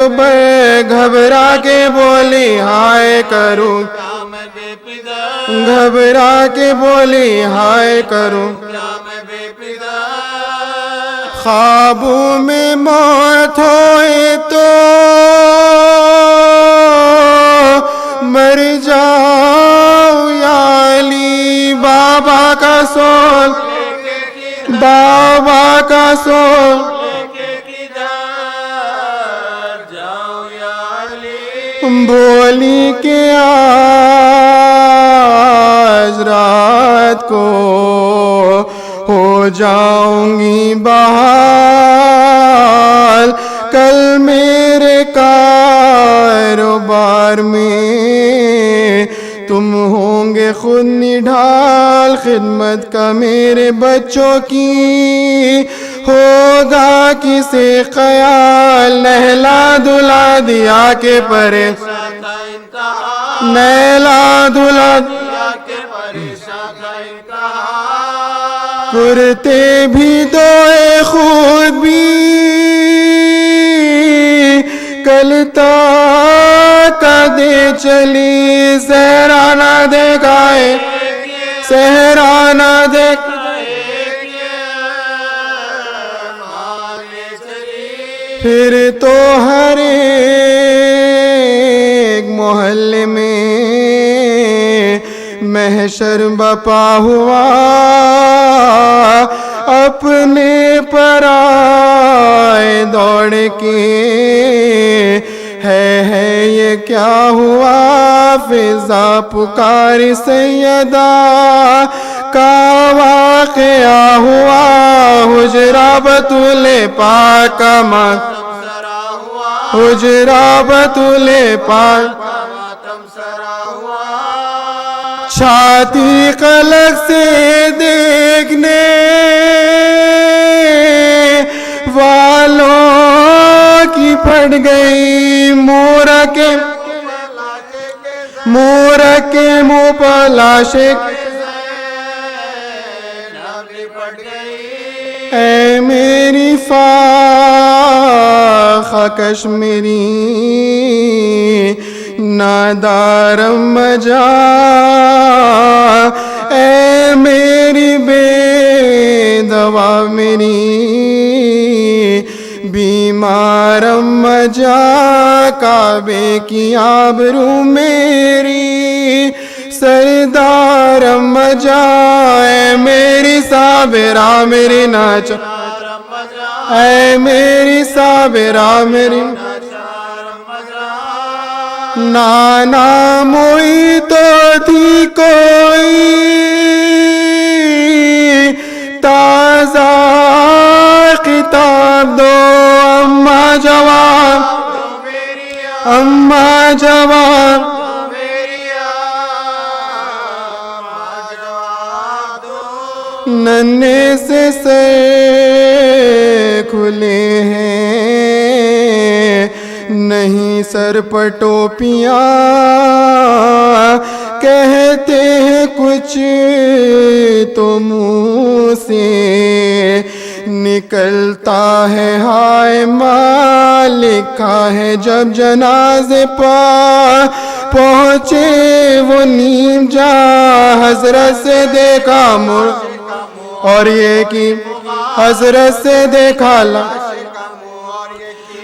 اکبر گھبرا کے بولی ہائے کروں، گھبرا کے بولی ہائے کروں، خوابوں میں موت ہوئے تو مر جاؤ یا علی، بابا کا سول، بابا کا سول، بولی کہ آج رات کو ہو جاؤں گی بحال، کل میرے کاروبار میں تم ہوں گے خود نڈھال، خدمت کا میرے بچوں کی ہوگا کسے خیال، نہلا دھلا دیا کے پرے، نہلا دھلا کرتے بھی دوئے خود بھی کل تک دے چلی، صحرا نہ دیکھائے، صحرا نہ دیکھ، پھر تو ہر ایک محلے میں محشر بپا ہوا، اپنے پر آئے دوڑ کے، ہے یہ کیا ہوا، فضا پکاری سیدہ کا واقعہ ہوا، حجرہ بطول پاک ماں، حجرہ بطول پاک، چھاتی قلق سے دیکھنے والوں کی پھٹ گئی، مور کے منہ پر لاشیں، اے میری فاخہ کشمیری نادارم مجا، اے میری بے دوا میری بیمارم مجا، کعبے کی آبرو میری سردارم مجا، اے میری صابرہ میری ناچ، اے میری صابرہ میری نانا موئی تو تھی کوئی تازہ کتاب دو، اماں جواب، اماں جواب، ننھے سے سر کھلے ہیں، نہیں سر پر ٹوپیاں، کہتے ہیں کچھ تو منہ سے نکلتا ہے ہائے ماں، لکھا ہے جب جنازے پر پہنچے وہ نیم جاں، حضرت سے دیکھا مر، اور یہ کہ حضرت سے دیکھا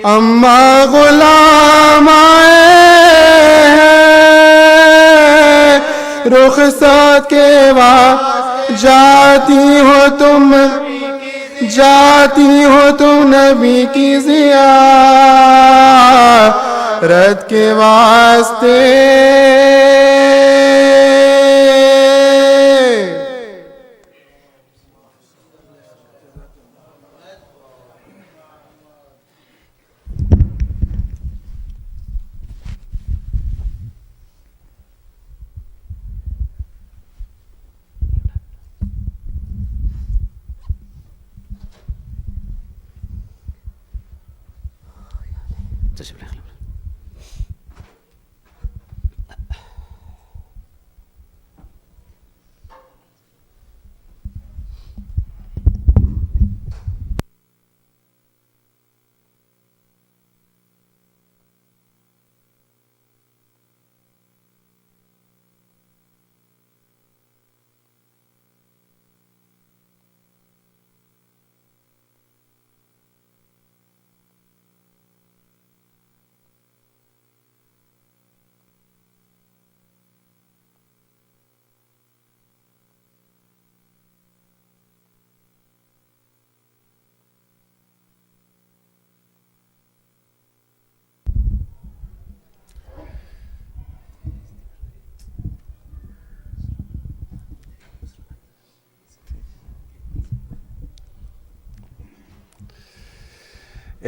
اماں غلام آئے ہیں رخصت کے بعد، جاتی ہو تم نبی کی زیارت کے واسطے،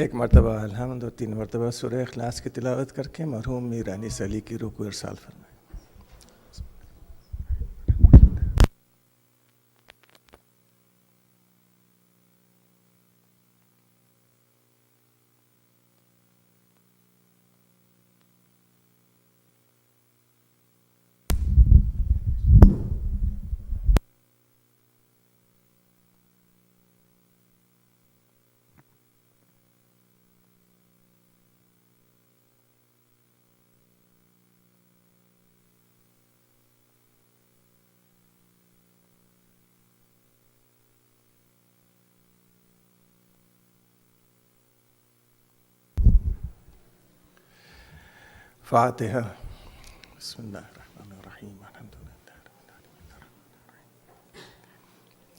ایک مرتبہ الحمد اور 3 مرتبہ سورہ اخلاص کی تلاوت کر کے مرحوم میرانی سلی کی روح کو ارسال فرمائیں۔ فاتحہ۔ بسم اللہ الرحمن الرحیم الحمد للہ رب العالمین الرحمن الرحیم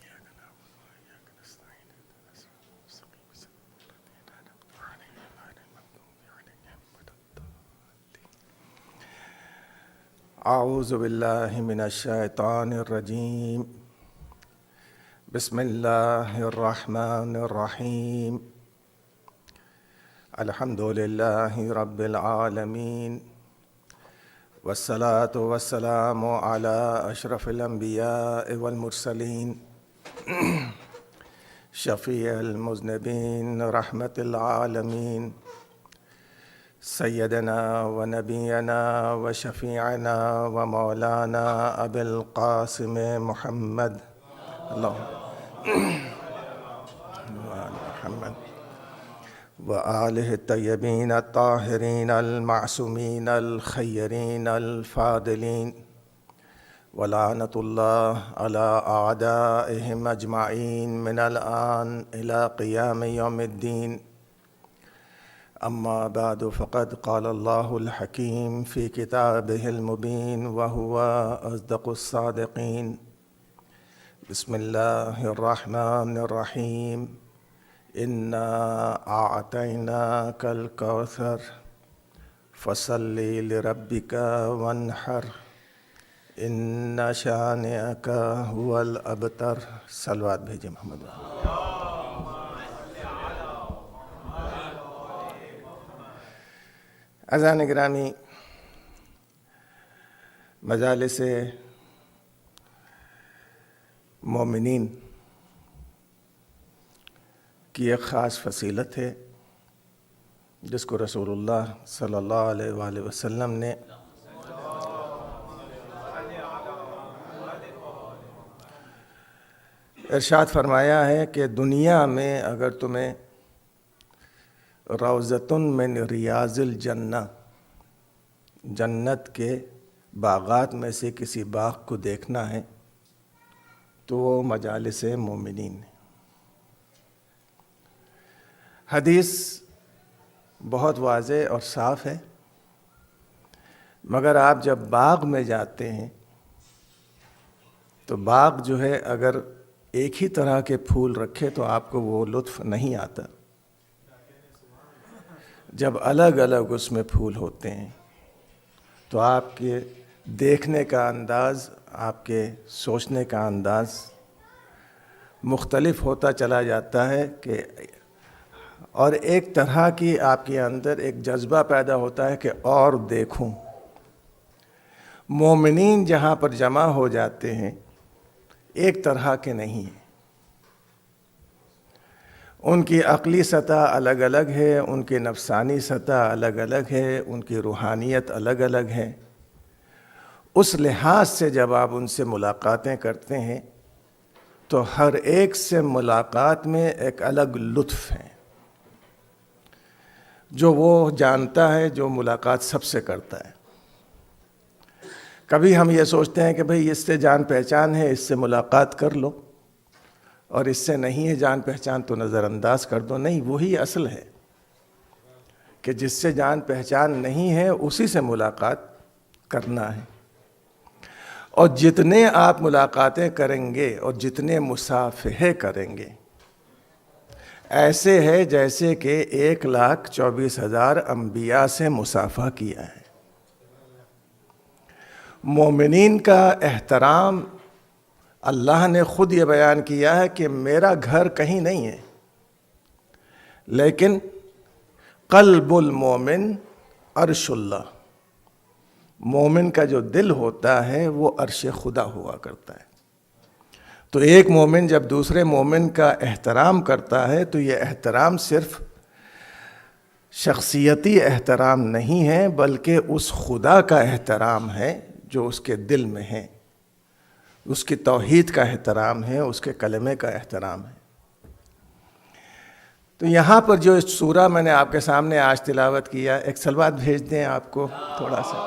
ایاک نعبد و ایاک نستعین اهدنا الصراط المستقیم صراط الذین انعمت علیہم غیر المغضوب علیہم ولا الضالین۔ اعوذ باللہ من الشیطان الرجیم، بسم اللہ الرحمن الرحیم، الحمد للہ رب العالمین، والصلاة والسلام علی اشرف الانبیاء والمرسلین، شفیع المذنبین رحمت العالمین، سیدنا و نبینا و شفیعنا و مولانا ابی القاسم محمد محمد وآلہ الطیبین الطاہرین المعصومین الخیرین الفاضلین، ولعنۃ اللہ علی اعدائہم اجمعین من الآن الی قیام یوم الدین۔ اما بعد فقد قال اللہ الحکیم فی کتابہ المبین وہو اصدق الصادقین۔ بسم اللہ الرحمن الرحیم، انا اعطیناک الکوثر فصل لربک وانحر ان شانئک هو الابتر۔ صلوات بھیجیں محمد۔ عزیزان گرامی، مجالس مومنین کی ایک خاص فضیلت ہے جس کو رسول اللہ صلی اللہ علیہ وآلہ وسلم نے ارشاد فرمایا ہے کہ دنیا میں اگر تمہیں روضۃ من ریاض الجنہ، جنت کے باغات میں سے کسی باغ کو دیکھنا ہے تو وہ مجالس مومنین ہے۔ حدیث بہت واضح اور صاف ہے، مگر آپ جب باغ میں جاتے ہیں تو باغ جو ہے اگر ایک ہی طرح کے پھول رکھے تو آپ کو وہ لطف نہیں آتا۔ جب الگ الگ اس میں پھول ہوتے ہیں تو آپ کے دیکھنے کا انداز، آپ کے سوچنے کا انداز مختلف ہوتا چلا جاتا ہے کہ اور ایک طرح کی آپ کے اندر ایک جذبہ پیدا ہوتا ہے کہ اور دیکھوں۔ مومنین جہاں پر جمع ہو جاتے ہیں ایک طرح کے نہیں ہیں، ان کی عقلی سطح الگ الگ ہے، ان کی نفسانی سطح الگ الگ ہے، ان کی روحانیت الگ الگ ہے۔ اس لحاظ سے جب آپ ان سے ملاقاتیں کرتے ہیں تو ہر ایک سے ملاقات میں ایک الگ لطف ہے جو وہ جانتا ہے جو ملاقات سب سے کرتا ہے۔ کبھی ہم یہ سوچتے ہیں کہ بھئی اس سے جان پہچان ہے، اس سے ملاقات کر لو، اور اس سے نہیں ہے جان پہچان تو نظر انداز کر دو۔ نہیں، وہی اصل ہے کہ جس سے جان پہچان نہیں ہے اسی سے ملاقات کرنا ہے۔ اور جتنے آپ ملاقاتیں کریں گے اور جتنے مصافحے کریں گے ایسے ہے جیسے کہ 1,24,000 انبیاء سے مصافحہ کیا ہے۔ مومنین کا احترام اللہ نے خود یہ بیان کیا ہے کہ میرا گھر کہیں نہیں ہے، لیکن قلب المومن عرش اللہ، مومن کا جو دل ہوتا ہے وہ عرش خدا ہوا کرتا ہے. تو ایک مومن جب دوسرے مومن کا احترام کرتا ہے تو یہ احترام صرف شخصیتی احترام نہیں ہے، بلکہ اس خدا کا احترام ہے جو اس کے دل میں ہے، اس کی توحید کا احترام ہے، اس کے کلمے کا احترام ہے. تو یہاں پر جو سورہ میں نے آپ کے سامنے آج تلاوت کیا، ایک سلوات بھیج دیں آپ کو تھوڑا سا.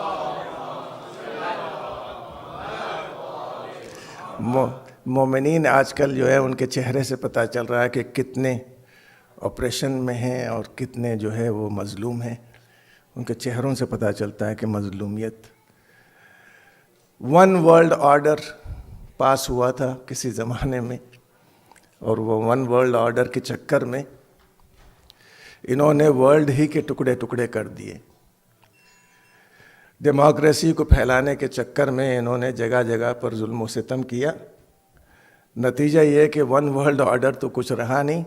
مومنین آج کل جو ہے ان کے چہرے سے پتہ چل رہا ہے کہ کتنے آپریشن میں ہیں اور کتنے جو ہے وہ مظلوم ہیں. ان کے چہروں سے پتہ چلتا ہے کہ مظلومیت. ون ورلڈ آرڈر پاس ہوا تھا کسی زمانے میں، اور وہ ون ورلڈ آرڈر کے چکر میں انہوں نے ورلڈ ہی کے ٹکڑے ٹکڑے کر دیے. ڈیموکریسی کو پھیلانے کے چکر میں انہوں نے جگہ جگہ پر ظلم و ستم کیا. نتیجہ یہ کہ ون ورلڈ آرڈر تو کچھ رہا نہیں،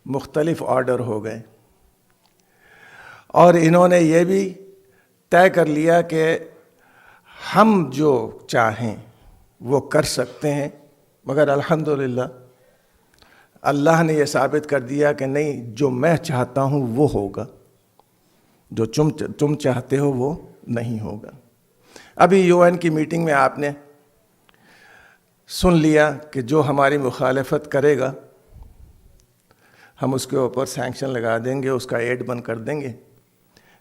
مختلف آرڈر ہو گئے. اور انہوں نے یہ بھی طے کر لیا کہ ہم جو چاہیں وہ کر سکتے ہیں، مگر الحمدللہ اللہ نے یہ ثابت کر دیا کہ نہیں، جو میں چاہتا ہوں وہ ہوگا، جو تم چاہتے ہو وہ نہیں ہوگا. ابھی UN کی میٹنگ میں آپ نے سن لیا کہ جو ہماری مخالفت کرے گا ہم اس کے اوپر سینکشن لگا دیں گے، اس کا ایڈ بند کر دیں گے.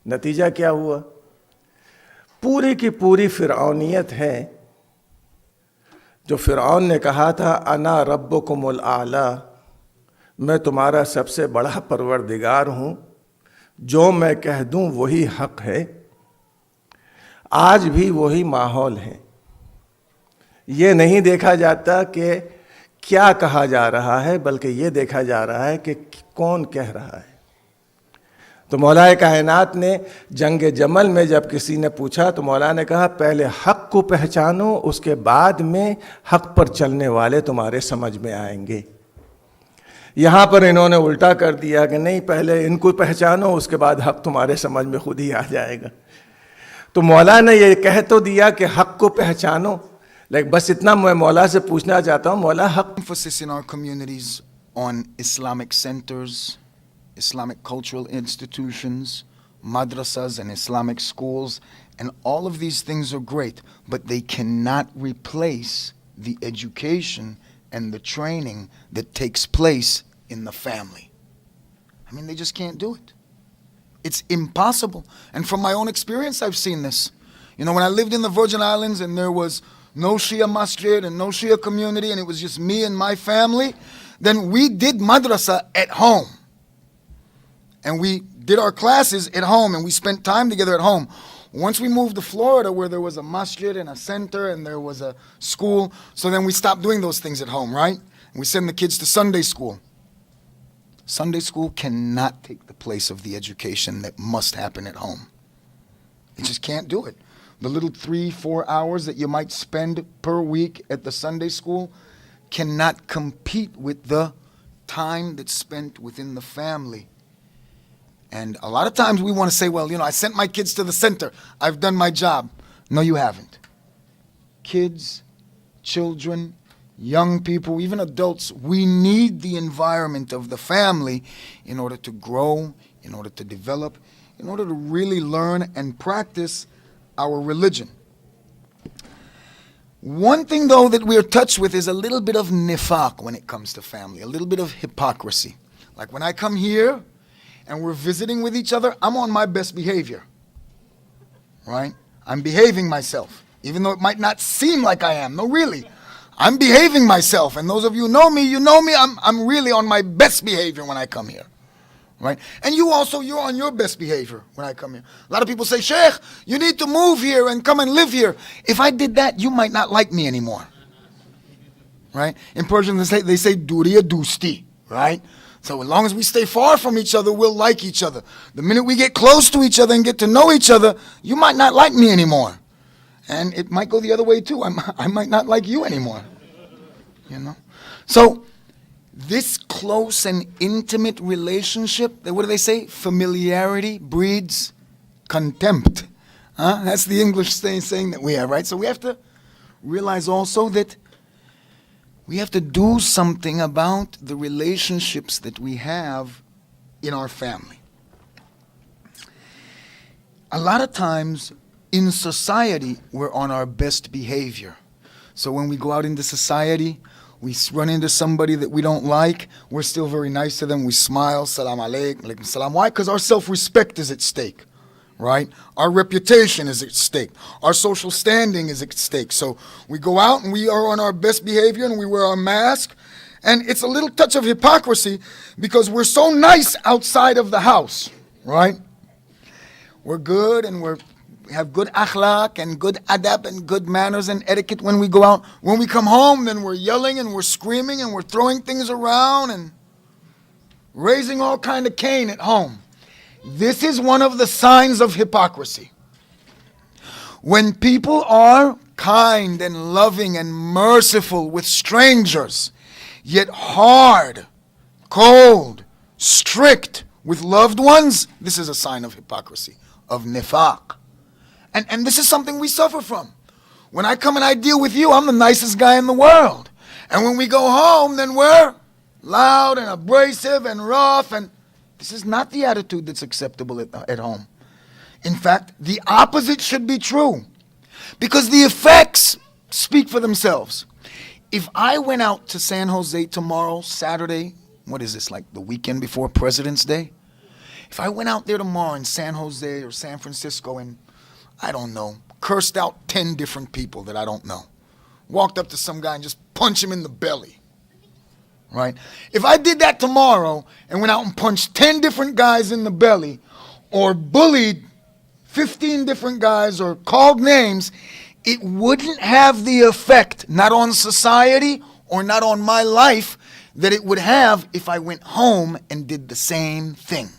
نتیجہ کیا ہوا؟ پوری کی پوری فرعونیت ہے. جو فرعون نے کہا تھا انا ربکم الاعلی، میں تمہارا سب سے بڑا پروردگار ہوں، جو میں کہہ دوں وہی حق ہے، آج بھی وہی ماحول ہے. یہ نہیں دیکھا جاتا کہ کیا کہا جا رہا ہے، بلکہ یہ دیکھا جا رہا ہے کہ کون کہہ رہا ہے. تو مولا کائنات نے جنگ جمل میں جب کسی نے پوچھا تو مولا نے کہا پہلے حق کو پہچانو، اس کے بعد میں حق پر چلنے والے تمہارے سمجھ میں آئیں گے. یہاں پر انہوں نے الٹا کر دیا کہ نہیں، پہلے ان کو پہچانو، اس کے بعد حق تمہارے سمجھ میں خود ہی آ جائے گا. تو مولا نے یہ کہہ تو دیا کہ حق کو پہچانو، لیکن بس اتنا میں مولا سے پوچھنا چاہتا ہوں، مولا حق Emphasis in our communities on Islamic centers, Islamic cultural institutions, madrasas and Islamic schools, and all of these things are great, but they cannot replace the education and the training that takes place in the family. I mean, they just can't do it. It's impossible. And from my own experience, I've seen this. You know, when I lived in the Virgin Islands and there was no Shia masjid and no Shia community and it was just me and my family, then we did madrasa at home. And we did our classes at home and we spent time together at home. Once we moved to Florida where there was a masjid and a center and there was a school, so then we stopped doing those things at home, right? And we send the kids to Sunday school. Sunday school cannot take the place of the education that must happen at home. It just can't do it. The little 3-4 hours that you might spend per week at the Sunday school cannot compete with the time that's spent within the family. And a lot of times we want to say, well, you know, I sent my kids to the center. I've done my job. No, you haven't. Kids, children, young people, even adults, we need the environment of the family in order to grow, in order to develop, in order to really learn and practice our religion. One thing, though, that we are touched with is a little bit of nifaq when it comes to family, a little bit of hypocrisy. Like when I come here and we're visiting with each other, I'm on my best behavior, right? I'm behaving myself, even though it might not seem like I am. No, really, I'm behaving myself. And those of you who know me, I'm really on my best behavior when I come here, right? And you also, you're on your best behavior when I come here. A lot of people say, Sheikh, you need to move here and come and live here. If I did that, you might not like me anymore, right? In Persian, they say duriya dusti, right? So as long as we stay far from each other, we'll like each other. The minute we get close to each other and get to know each other, you might not like me anymore. And it might go the other way too. I might not like you anymore. You know? So this close and intimate relationship, what do they say? Familiarity breeds contempt. Huh? That's the English saying that we have, right? So we have to realize also that we have to do something about the relationships that we have in our family. A lot of times in society, we're on our best behavior. So when we go out into society, we run into somebody that we don't like, we're still very nice to them. We smile, salam alaikum, alaikum salam. Why? Because our self-respect is at stake, right? Our reputation is at stake. Our social standing is at stake. So we go out and we are on our best behavior and we wear our mask. And it's a little touch of hypocrisy because we're so nice outside of the house, right? We're good and we have good akhlaq and good adab and good manners and etiquette when we go out. When we come home, then we're yelling and we're screaming and we're throwing things around and raising all kind of Cain at home. This is one of the signs of hypocrisy. When people are kind and loving and merciful with strangers, yet hard, cold, strict with loved ones, this is a sign of hypocrisy, of nifaq. And this is something we suffer from. When I come and I deal with you, I'm the nicest guy in the world. And when we go home, then we're loud and abrasive and rough. And this is not the attitude that's acceptable at home. In fact, the opposite should be true. Because the effects speak for themselves. If I went out to San Jose tomorrow, Saturday, what is this, like the weekend before President's Day? If I went out there tomorrow in San Jose or San Francisco and I don't know, cursed out 10 different people that I don't know. Walked up to some guy and just punched him in the belly. Right? If I did that tomorrow and went out and punched 10 different guys in the belly or bullied 15 different guys or called names, it wouldn't have the effect, not on society or not on my life, that it would have if I went home and did the same thing.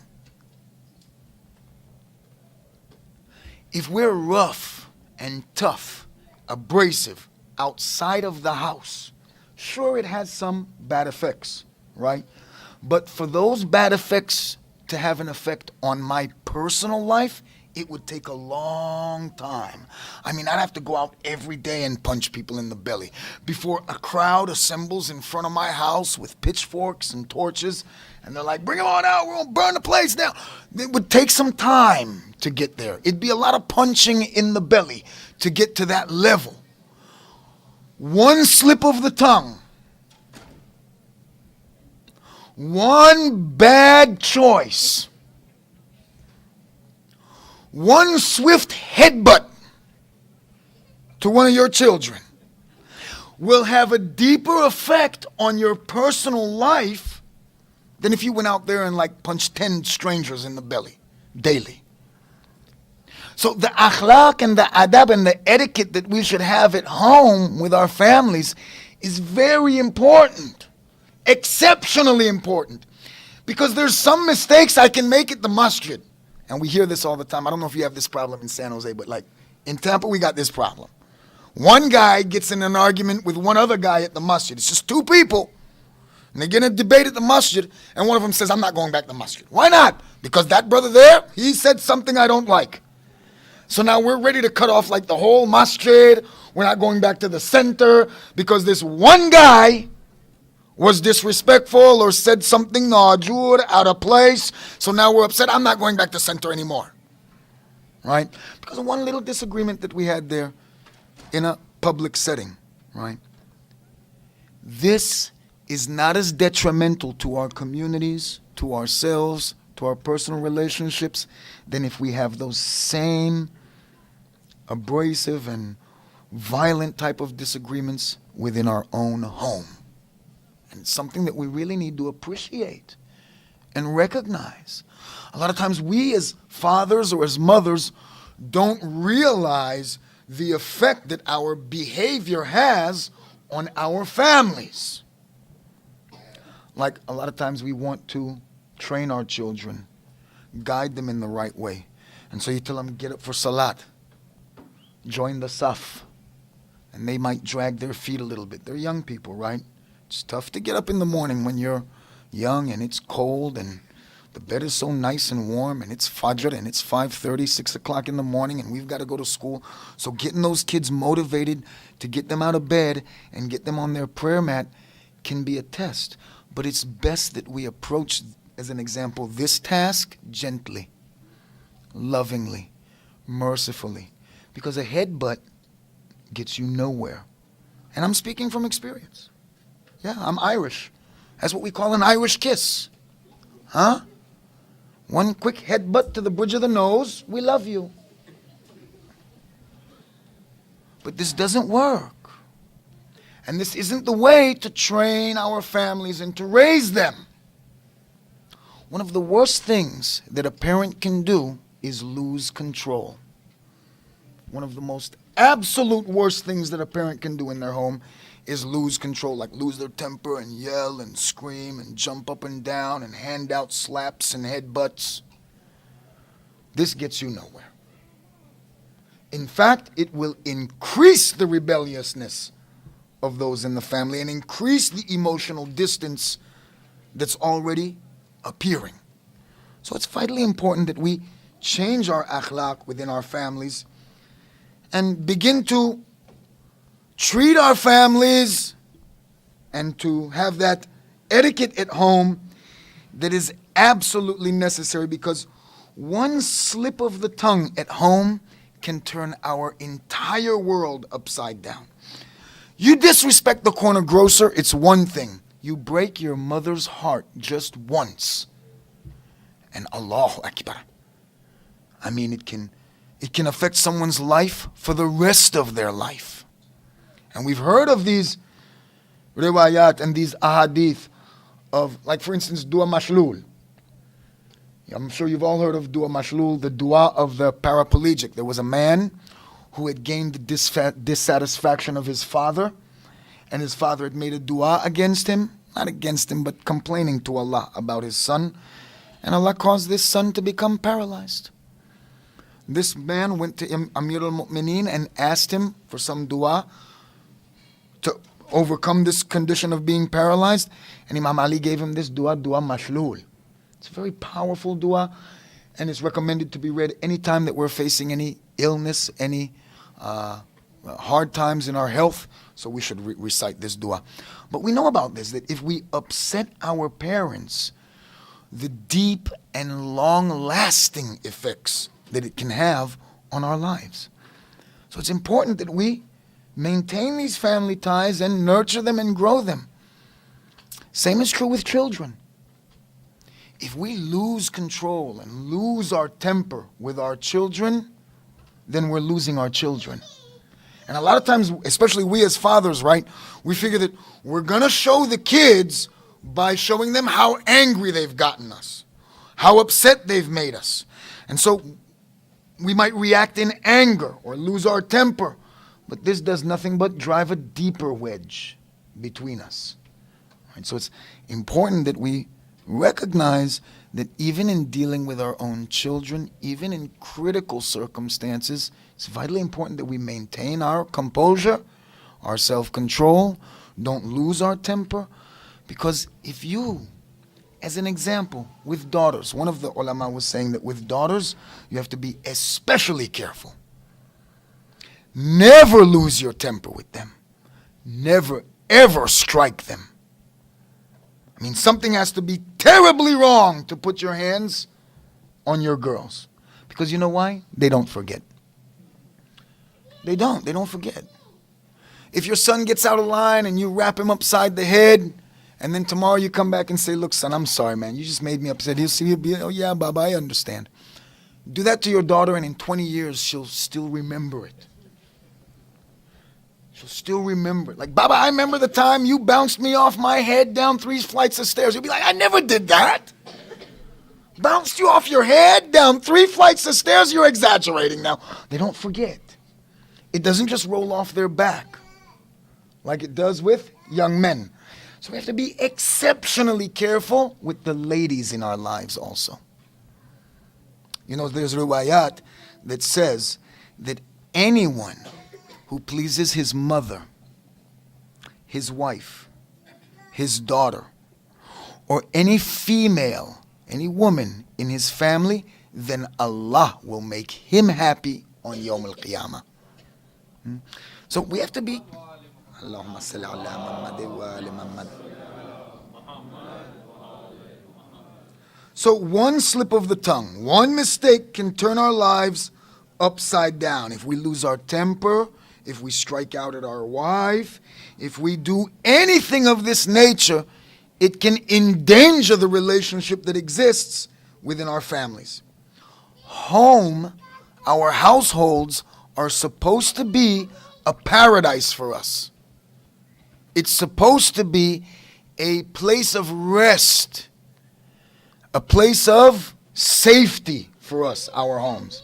If we're rough and tough, abrasive, outside of the house, sure, it has some bad effects, right? But for those bad effects to have an effect on my personal life, it would take a long time. I mean, I'd have to go out every day and punch people in the belly before a crowd assembles in front of my house with pitchforks and torches, and they're like, bring them on out, we're gonna burn the place down. It would take some time to get there. It'd be a lot of punching in the belly to get to that level. One slip of the tongue, one bad choice, one swift headbutt to one of your children will have a deeper effect on your personal life than if you went out there and like punched 10 strangers in the belly daily. So the akhlaq and the adab and the etiquette that we should have at home with our families is very important, exceptionally important, because there's some mistakes I can make at the masjid. And we hear this all the time. I don't know if you have this problem in San Jose, but like in Tampa, we got this problem. One guy gets in an argument with one other guy at the masjid. It's just two people. And they get in a debate at the masjid, and one of them says, I'm not going back to the masjid. Why not? Because that brother there, he said something I don't like. So now we're ready to cut off like the whole masjid. We're not going back to the center because this one guy was disrespectful or said something najur, out of place. So now we're upset. I'm not going back to center anymore. Right? Because of one little disagreement that we had there in a public setting. Right? This is not as detrimental to our communities, to ourselves, to our personal relationships than if we have those same abrasive and violent type of disagreements within our own home. And it's something that we really need to appreciate and recognize. A lot of times we as fathers or as mothers don't realize the effect that our behavior has on our families. Like a lot of times we want to train our children, guide them in the right way. And so you tell them, get up for salat, join the saf. And they might drag their feet a little bit. They're young people, right? It's tough to get up in the morning when you're young and it's cold and the bed is so nice and warm and it's Fajr and it's 5:30, 6 o'clock in the morning and we've got to go to school. So getting those kids motivated to get them out of bed and get them on their prayer mat can be a test. But it's best that we approach, as an example, this task gently, lovingly, mercifully. Because a headbutt gets you nowhere. And I'm speaking from experience. Yeah, I'm Irish. That's what we call an Irish kiss. Huh? One quick headbutt to the bridge of the nose, we love you. But this doesn't work. And this isn't the way to train our families and to raise them. One of the worst things that a parent can do is lose control. One of the most absolute worst things that a parent can do in their home is lose control, like lose their temper and yell and scream and jump up and down and hand out slaps and headbutts. This gets you nowhere. In fact, it will increase the rebelliousness of those in the family and increase the emotional distance that's already appearing. So it's vitally important that we change our akhlaq within our families and begin to treat our families and to have that etiquette at home that is absolutely necessary, because one slip of the tongue at home can turn our entire world upside down. You disrespect the corner grocer, it's one thing. You break your mother's heart just once, and Allahu Akbar. I mean, it can affect someone's life for the rest of their life. And we've heard of these riwayat and these ahadith of, like for instance, dua mashlul. I'm sure you've all heard of dua mashlul, the dua of the paraplegic. There was a man who had gained the dissatisfaction of his father, and his father had made a dua against him, not against him, but complaining to Allah about his son, and Allah caused this son to become paralyzed. This man went to Amir al-Mu'mineen and asked him for some dua to overcome this condition of being paralyzed, and Imam Ali gave him this dua, dua mashlul. It's a very powerful dua, and it's recommended to be read anytime that we're facing any illness, any hard times in our health, so we should recite this dua. But we know about this, that if we upset our parents, the deep and long-lasting effects that it can have on our lives. So it's important that we maintain these family ties and nurture them and grow them. Same is true with children. If we lose control and lose our temper with our children, then we're losing our children. And a lot of times, especially we as fathers, right, we figure that we're going to show the kids by showing them how angry they've gotten us, how upset they've made us. And so we might react in anger or lose our temper. But this does nothing but drive a deeper wedge between us. Right? So it's important that we recognize that even in dealing with our own children, even in critical circumstances, it's vitally important that we maintain our composure, our self-control, don't lose our temper. Because if you, as an example, with daughters, one of the ulama was saying that with daughters, you have to be especially careful. Never lose your temper with them. Never, ever strike them. I mean, something has to be terribly wrong to put your hands on your girls. Because you know why? They don't forget. They don't forget. If your son gets out of line and you wrap him upside the head, and then tomorrow you come back and say, look, son, I'm sorry, man. You just made me upset. He'll be, oh yeah, Baba, I understand. Do that to your daughter, and in 20 years, she'll still remember it. She'll still remember it. Like, Baba, I remember the time you bounced me off my head down 3 flights of stairs. You'll be like, I never did that. Bounced you off your head down 3 flights of stairs? You're exaggerating now. They don't forget. It doesn't just roll off their back like it does with young men. So we have to be exceptionally careful with the ladies in our lives also. You know, there's riwayat that says that anyone who pleases his mother, his wife, his daughter, or any female, any woman in his family, then Allah will make him happy on Yawm al-Qiyamah. So we have to be Allahumma salli ala Muhammad wa ali Muhammad. So one slip of the tongue, one mistake can turn our lives upside down. If we lose our temper, if we strike out at our wife, if we do anything of this nature, it can endanger the relationship that exists within our families. Home, our households are supposed to be a paradise for us. It's supposed to be a place of rest, a place of safety for us, our homes.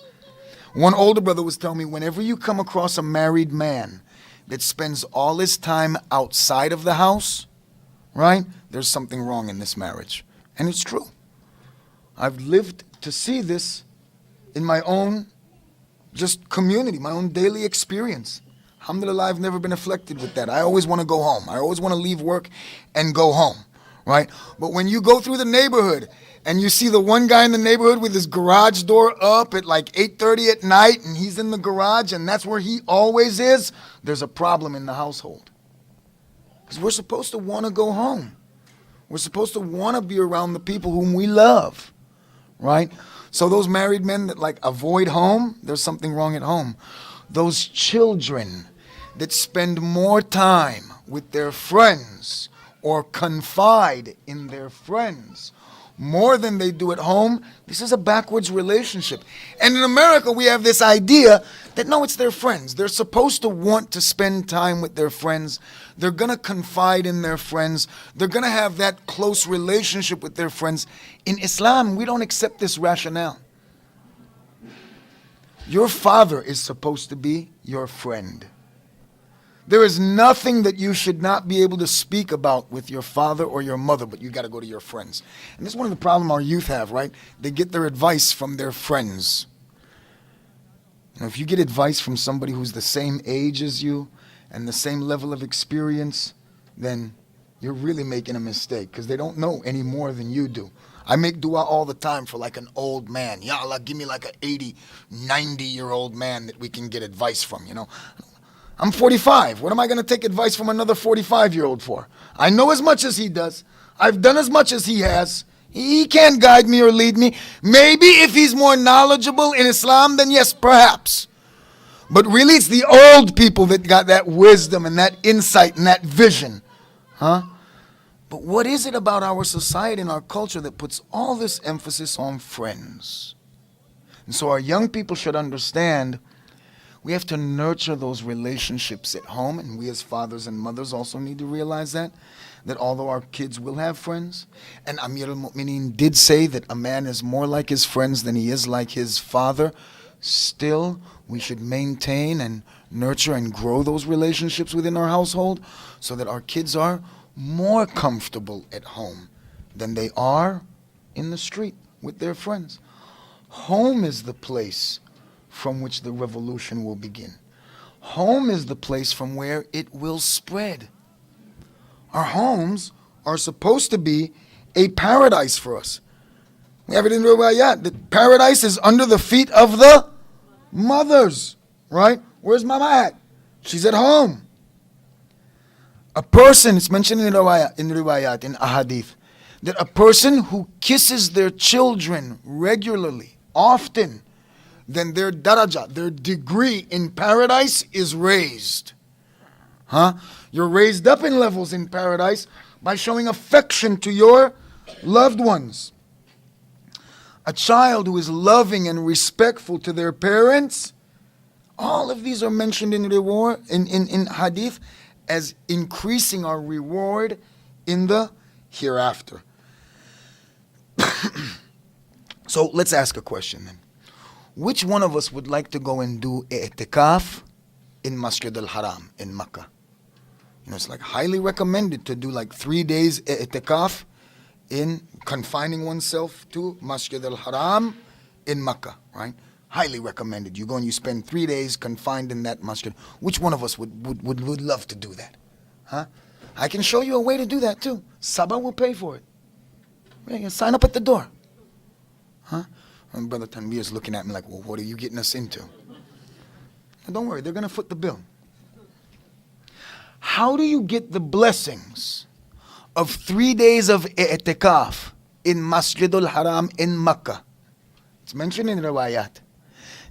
One older brother was telling me, whenever you come across a married man that spends all his time outside of the house, right, there's something wrong in this marriage. And it's true. I've lived to see this in my own just community, my own daily experience. Alhamdulillah, I've never been afflicted with that. I always want to go home. I always want to leave work and go home, right? But when you go through the neighborhood and you see the one guy in the neighborhood with his garage door up at like 8:30 at night and he's in the garage and that's where he always is, there's a problem in the household. Because we're supposed to want to go home. We're supposed to want to be around the people whom we love, right? So those married men that like avoid home, there's something wrong at home. Those children that spend more time with their friends or confide in their friends more than they do at home, this is a backwards relationship. And in America, we have this idea that no, it's their friends. They're supposed to want to spend time with their friends. They're going to confide in their friends. They're going to have that close relationship with their friends. In Islam, we don't accept this rationale. Your father is supposed to be your friend. There is nothing that you should not be able to speak about with your father or your mother, but you got to go to your friends. And this is one of the problems our youth have, right? They get their advice from their friends. You know, if you get advice from somebody who's the same age as you and the same level of experience, then you're really making a mistake because they don't know any more than you do. I make dua all the time for like an old man. Ya Allah, give me like an 80, 90-year-old man that we can get advice from, you know. I'm 45. What am I going to take advice from another 45-year-old for? I know as much as he does. I've done as much as he has. He can't guide me or lead me. Maybe if he's more knowledgeable in Islam, then yes, perhaps. But really, it's the old people that got that wisdom and that insight and that vision. Huh? But what is it about our society and our culture that puts all this emphasis on friends? And so our young people should understand we have to nurture those relationships at home, and we as fathers and mothers also need to realize that although our kids will have friends, and Amir al-Mu'mineen did say that a man is more like his friends than he is like his father, still we should maintain and nurture and grow those relationships within our household so that our kids are more comfortable at home than they are in the street with their friends. Home is the place from which the revolution will begin. Home is the place from where it will spread. Our homes are supposed to be a paradise for us. We have it in Riwayat that paradise is under the feet of the mothers, right? Where's Mama at? She's at home. A person, it's mentioned in Riwayat, in Ahadith, that a person who kisses their children regularly, often, then their daraja, their degree in paradise is raised. Huh? You're raised up in levels in paradise by showing affection to your loved ones. A child who is loving and respectful to their parents, all of these are mentioned in reward in hadith as increasing our reward in the hereafter. So let's ask a question then. Which one of us would like to go and do i'tikaf in Masjid al-Haram in Mecca? You know, it's like highly recommended to do like 3 days i'tikaf in confining oneself to Masjid al-Haram in Mecca, right? Highly recommended. You go and you spend 3 days confined in that masjid. Which one of us would love to do that? Huh? I can show you a way to do that too. SABA will pay for it. Yeah, you sign up at the door. Huh? And Brother Tanvir is looking at me like, well, what are you getting us into? And don't worry, they're going to foot the bill. How do you get the blessings of 3 days of i'tikaf in Masjidul Haram in Makkah? It's mentioned in riwayat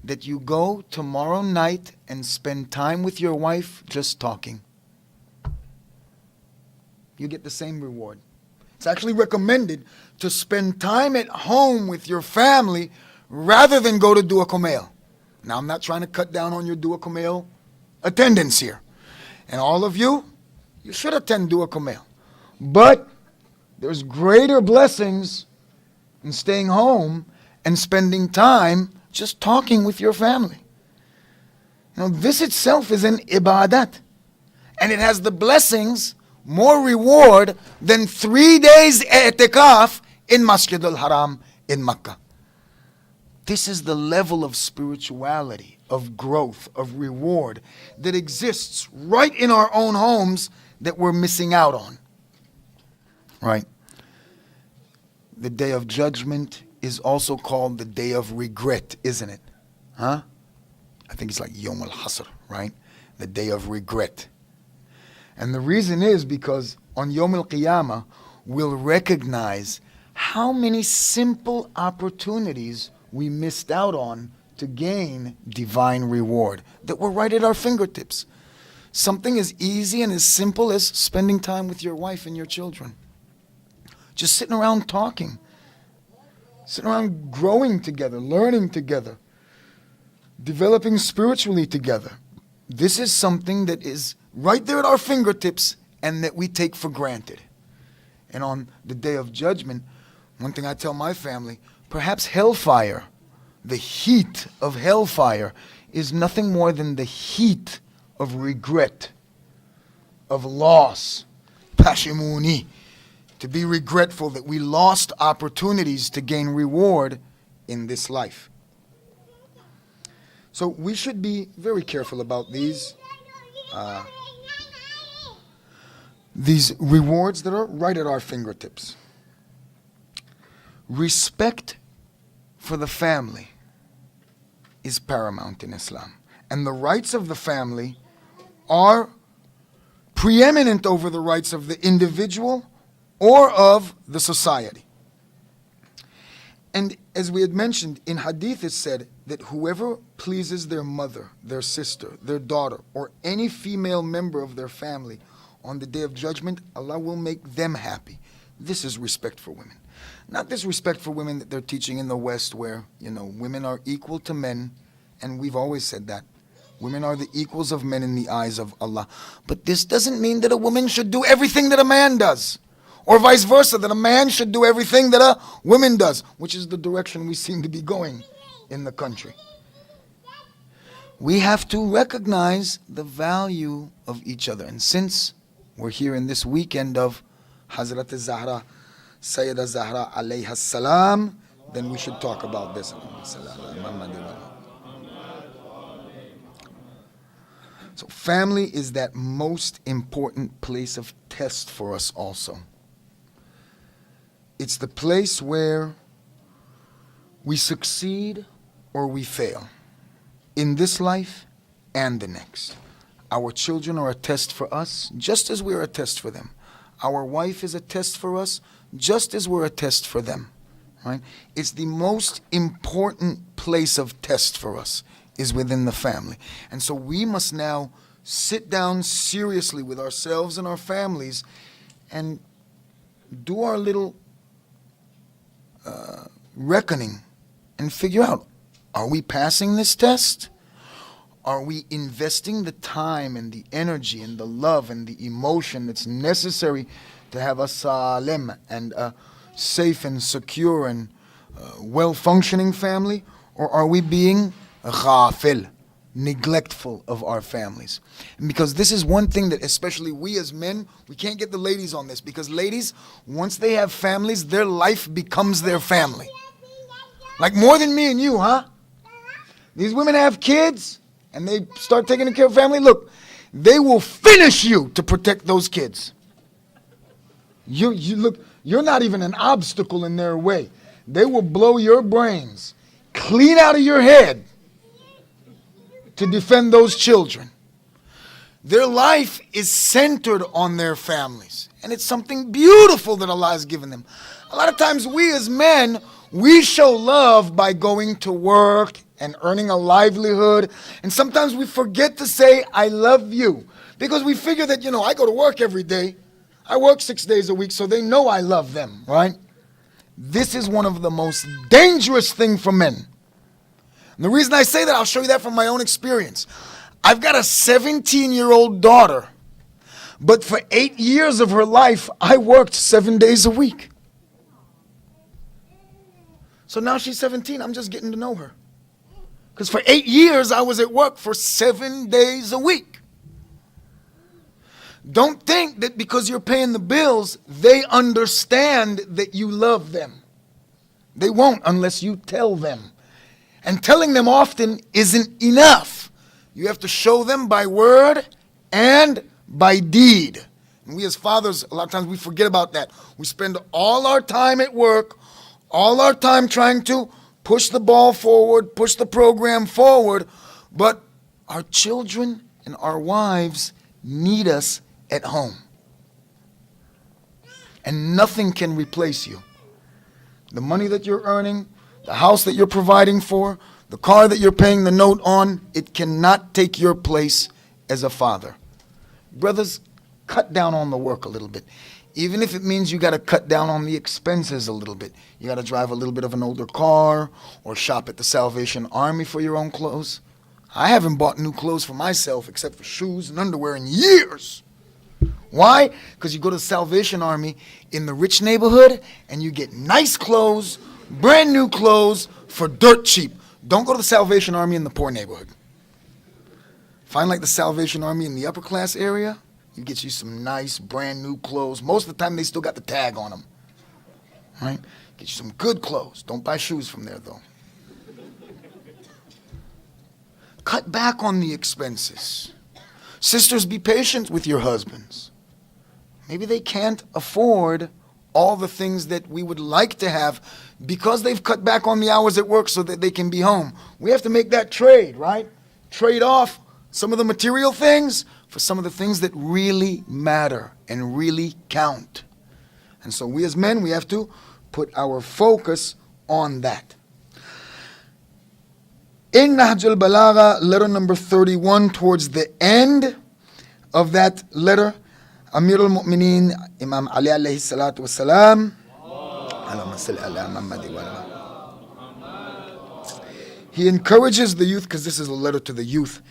that you go tomorrow night and spend time with your wife just talking. You get the same reward. It's actually recommended to spend time at home with your family rather than go to Dua Kumail. Now, I'm not trying to cut down on your Dua Kumail attendance here. And all of you, you should attend Dua Kumail. But there's greater blessings in staying home and spending time just talking with your family. You know, this itself is an ibadat. And it has the blessings, more reward than 3 days i'tikaf in Masjid al-Haram in Makkah. This is the level of spirituality, of growth, of reward that exists right in our own homes that we're missing out on. Right? The Day of Judgment is also called the Day of Regret, isn't it? Huh? I think it's like Yom al-Hasr, right? The Day of Regret. And the reason is because on Yom al-Qiyamah, we'll recognize how many simple opportunities we missed out on to gain divine reward that were right at our fingertips. Something as easy and as simple as spending time with your wife and your children. Just sitting around talking. Sitting around growing together, learning together, developing spiritually together. This is something that is right there at our fingertips and that we take for granted. And on the Day of Judgment, one thing I tell my family, perhaps hellfire, the heat of hellfire, is nothing more than the heat of regret, of loss, pashimuni, to be regretful that we lost opportunities to gain reward in this life. So we should be very careful about these rewards that are right at our fingertips. Respect for the family is paramount in Islam. And the rights of the family are preeminent over the rights of the individual or of the society. And as we had mentioned, in hadith it said that whoever pleases their mother, their sister, their daughter, or any female member of their family on the Day of Judgment, Allah will make them happy. This is respect for women. Not this respect for women that they're teaching in the West where, women are equal to men, and we've always said that. Women are the equals of men in the eyes of Allah. But this doesn't mean that a woman should do everything that a man does. Or vice versa, that a man should do everything that a woman does, which is the direction we seem to be going in the country. We have to recognize the value of each other. And since we're here in this weekend of Hazrat Zahra, Sayyida Zahra alayha salam, then we should talk about this. So family is that most important place of test for us also. It's the place where we succeed or we fail in this life and the next. Our children are a test for us, just as we're a test for them. Our wife is a test for us, just as we're a test for them. Right? It's the most important place of test for us is within the family. And so we must now sit down seriously with ourselves and our families and do our little reckoning and figure out, are we passing this test? Are we investing the time and the energy and the love and the emotion that's necessary to have a salim and a safe and secure and well-functioning family? Or are we being ghafil, neglectful of our families? And because this is one thing that especially we as men, we can't get the ladies on this, because ladies, once they have families, their life becomes their family. Like more than me and you, huh? These women have kids and they start taking care of family. Look, they will finish you to protect those kids. You look, you're not even an obstacle in their way. They will blow your brains clean out of your head to defend those children. Their life is centered on their families. And it's something beautiful that Allah has given them. A lot of times we as men, we show love by going to work and earning a livelihood. And sometimes we forget to say, I love you. Because we figure that, I go to work every day. I work 6 days a week, so they know I love them, right? This is one of the most dangerous things for men. And the reason I say that, I'll show you that from my own experience. I've got a 17-year-old daughter, but for 8 years of her life, I worked 7 days a week. So now she's 17, I'm just getting to know her. Because for 8 years, I was at work for 7 days a week. Don't think that because you're paying the bills, they understand that you love them. They won't unless you tell them. And telling them often isn't enough. You have to show them by word and by deed. And we as fathers, a lot of times we forget about that. We spend all our time at work, all our time trying to push the ball forward, push the program forward, but our children and our wives need us at home. And nothing can replace you. The money that you're earning, the house that you're providing for, the car that you're paying the note on, it cannot take your place as a father. Brothers, cut down on the work a little bit. Even if it means you got to cut down on the expenses a little bit. You got to drive a little bit of an older car or shop at the Salvation Army for your own clothes. I haven't bought new clothes for myself except for shoes and underwear in years. Why? Because you go to the Salvation Army in the rich neighborhood and you get nice clothes, brand new clothes for dirt cheap. Don't go to the Salvation Army in the poor neighborhood. Find like the Salvation Army in the upper class area. You get you some nice brand new clothes. Most of the time they still got the tag on them. Right? Get you some good clothes. Don't buy shoes from there though. Cut back on the expenses. Sisters, be patient with your husbands. Maybe they can't afford all the things that we would like to have because they've cut back on the hours at work so that they can be home. We have to make that trade, right? Trade off some of the material things for some of the things that really matter and really count. And so we as men, we have to put our focus on that. In Nahj al-Balagha, letter number 31, towards the end of that letter, Amir al-Mu'mineen, Imam Ali alayhi salatu wasalam, he encourages the youth, because this is a letter to the youth.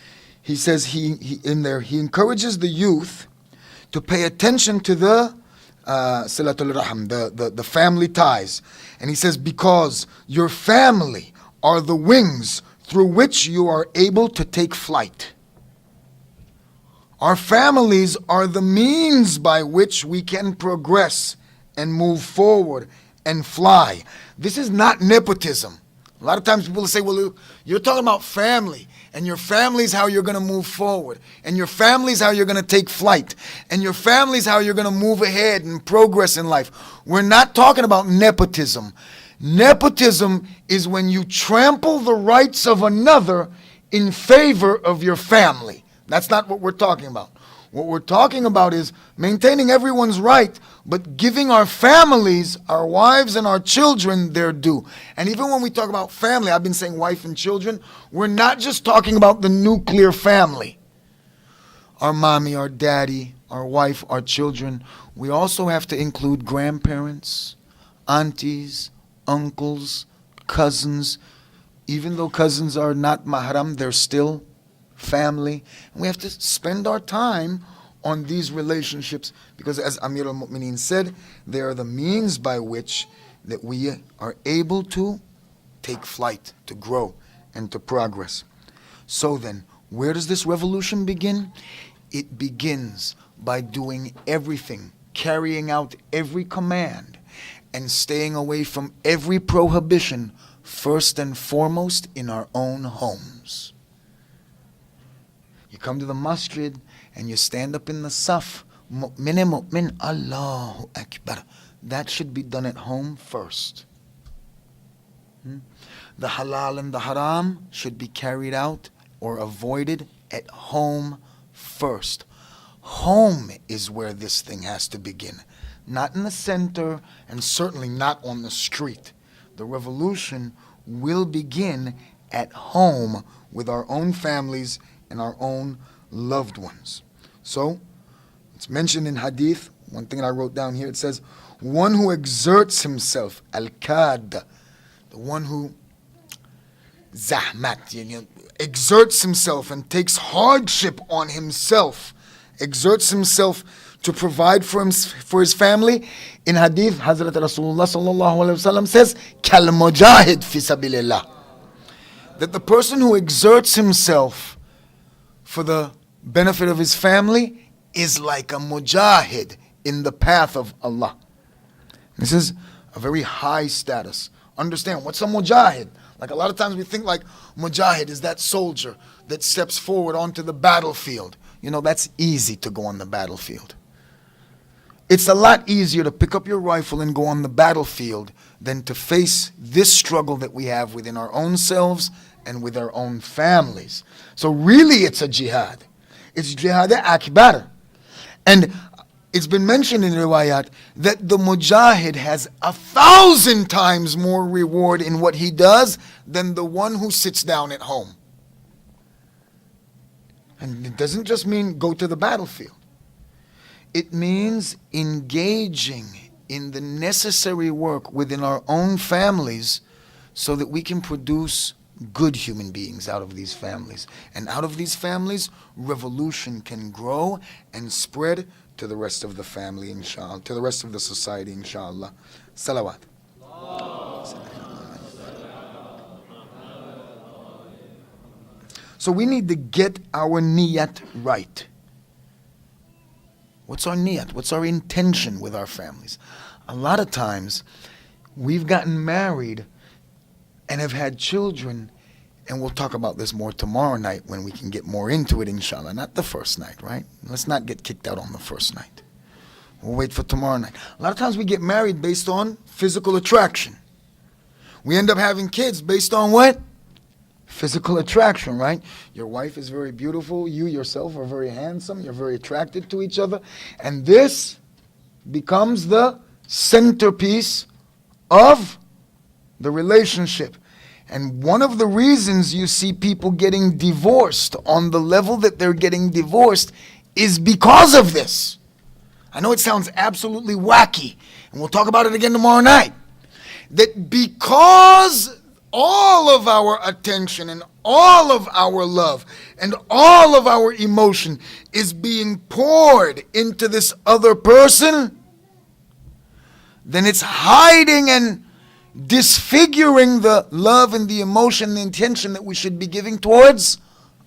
He says he encourages the youth to pay attention to the silatul rahim, the family ties. And he says, because your family are the wings through which you are able to take flight. Our families are the means by which we can progress and move forward and fly. This is not nepotism. A lot of times people say, well, you're talking about family, and your family is how you're going to move forward, and your family is how you're going to take flight, and your family is how you're going to move ahead and progress in life. We're not talking about nepotism. Nepotism is when you trample the rights of another in favor of your family. That's not what we're talking about. What we're talking about is maintaining everyone's right, but giving our families, our wives and our children their due. And even when we talk about family, I've been saying wife and children, we're not just talking about the nuclear family. Our mommy, our daddy, our wife, our children. We also have to include grandparents, aunties, uncles, cousins. Even though cousins are not mahram, they're still family. And we have to spend our time on these relationships because, as Amir al-Mu'mineen said, they are the means by which that we are able to take flight, to grow, and to progress. So then, where does this revolution begin? It begins by doing everything, carrying out every command, and staying away from every prohibition, first and foremost in our own homes. You come to the masjid and you stand up in the saf Mu'min, Allahu Akbar. That should be done at home first. The halal and the haram should be carried out or avoided at home first. Home is where this thing has to begin. Not in the center, and certainly not on the street. The revolution will begin at home with our own families and our own loved ones. So, it's mentioned in hadith, one thing that I wrote down here, it says, one who exerts himself, al-kad, the one who zahmat, exerts himself and takes hardship on himself, exerts himself to provide for his family. In hadith, Hazrat Rasulullah sallallahu alaihi wasallam says, kal mujahid fi sabilillah, that the person who exerts himself for the benefit of his family is like a mujahid in the path of Allah. This is a very high status. Understand, what's a mujahid? Like a lot of times we think like mujahid is that soldier that steps forward onto the battlefield. That's easy to go on the battlefield. It's a lot easier to pick up your rifle and go on the battlefield than to face this struggle that we have within our own selves and with our own families. So really it's a jihad. It's jihad akbar. And it's been mentioned in riwayat that the mujahid has 1,000 times more reward in what he does than the one who sits down at home. And it doesn't just mean go to the battlefield. It means engaging in the necessary work within our own families so that we can produce good human beings out of these families. And out of these families, revolution can grow and spread to the rest of the family, inshallah, to the rest of the society, inshallah. Salawat. So we need to get our niyat right. What's our niyat? What's our intention with our families? A lot of times, we've gotten married and have had children, and we'll talk about this more tomorrow night when we can get more into it, inshallah. Not the first night, right? Let's not get kicked out on the first night. We'll wait for tomorrow night. A lot of times we get married based on physical attraction. We end up having kids based on what? Physical attraction, right? Your wife is very beautiful. You yourself are very handsome. You're very attracted to each other. And this becomes the centerpiece of the relationship. And one of the reasons you see people getting divorced on the level that they're getting divorced is because of this. I know it sounds absolutely wacky, and we'll talk about it again tomorrow night. That because all of our attention and all of our love and all of our emotion is being poured into this other person, then it's hiding and disfiguring the love and the emotion, the intention that we should be giving towards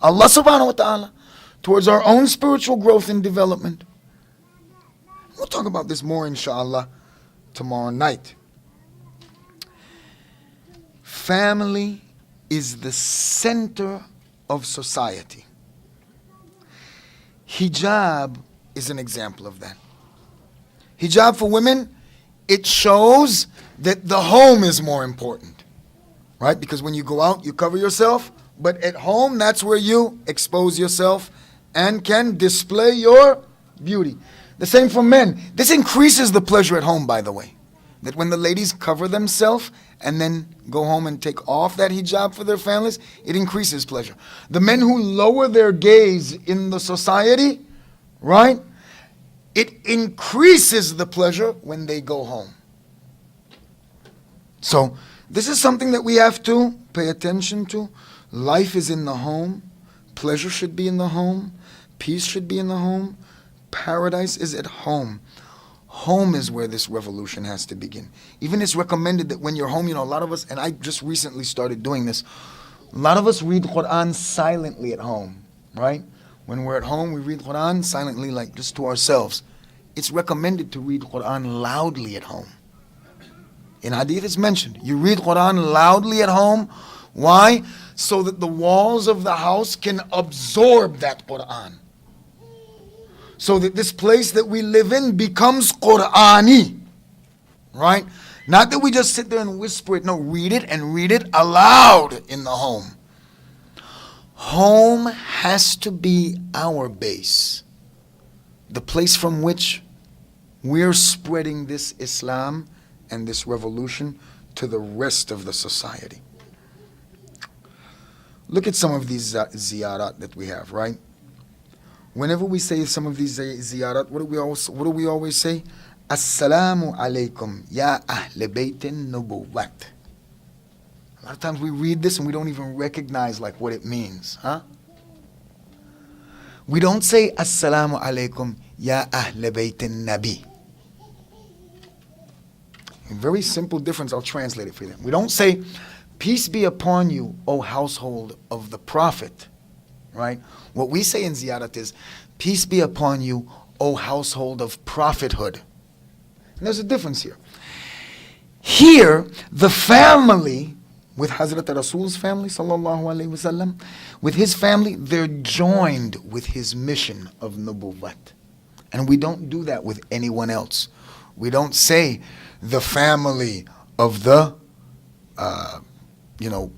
Allah subhanahu wa ta'ala, towards our own spiritual growth and development. We'll talk about this more, inshallah, tomorrow night. Family is the center of society. Hijab is an example of that. Hijab for women, it shows that the home is more important, right? Because when you go out, you cover yourself, but at home, that's where you expose yourself and can display your beauty. The same for men. This increases the pleasure at home, by the way. That when the ladies cover themselves and then go home and take off that hijab for their families, it increases pleasure. The men who lower their gaze in the society, right? It increases the pleasure when they go home. So, this is something that we have to pay attention to. Life is in the home. Pleasure should be in the home. Peace should be in the home. Paradise is at home. Home is where this revolution has to begin. Even it's recommended that when you're home, a lot of us, and I just recently started doing this, a lot of us read Quran silently at home, right? When we're at home, we read Quran silently, like just to ourselves. It's recommended to read Quran loudly at home. In hadith it's mentioned, you read Quran loudly at home. Why? So that the walls of the house can absorb that Quran. so that this place that we live in becomes Qur'ani, right? Not that we just sit there and whisper it. No, read it and read it aloud in the home. Home has to be our base, the place from which we're spreading this Islam and this revolution to the rest of the society. Look at some of these ziyarat that we have, right? Whenever we say some of these ziyarat, what do we always say? Assalamu alaikum ya ahle baytin nubuwat. A lot of times we read this and we don't even recognize like what it means, huh? We don't say Assalamu alaikum ya ahle baytin nabi. A very simple difference, I'll translate it for you. We don't say, peace be upon you, O household of the Prophet, right? What we say in ziyarat is, peace be upon you, O household of prophethood. And there's a difference here. Here, the family, with Hazrat Rasul's family, sallallahu alaihi wasallam, with his family, they're joined with his mission of nubuwwat. And we don't do that with anyone else. We don't say the family of the,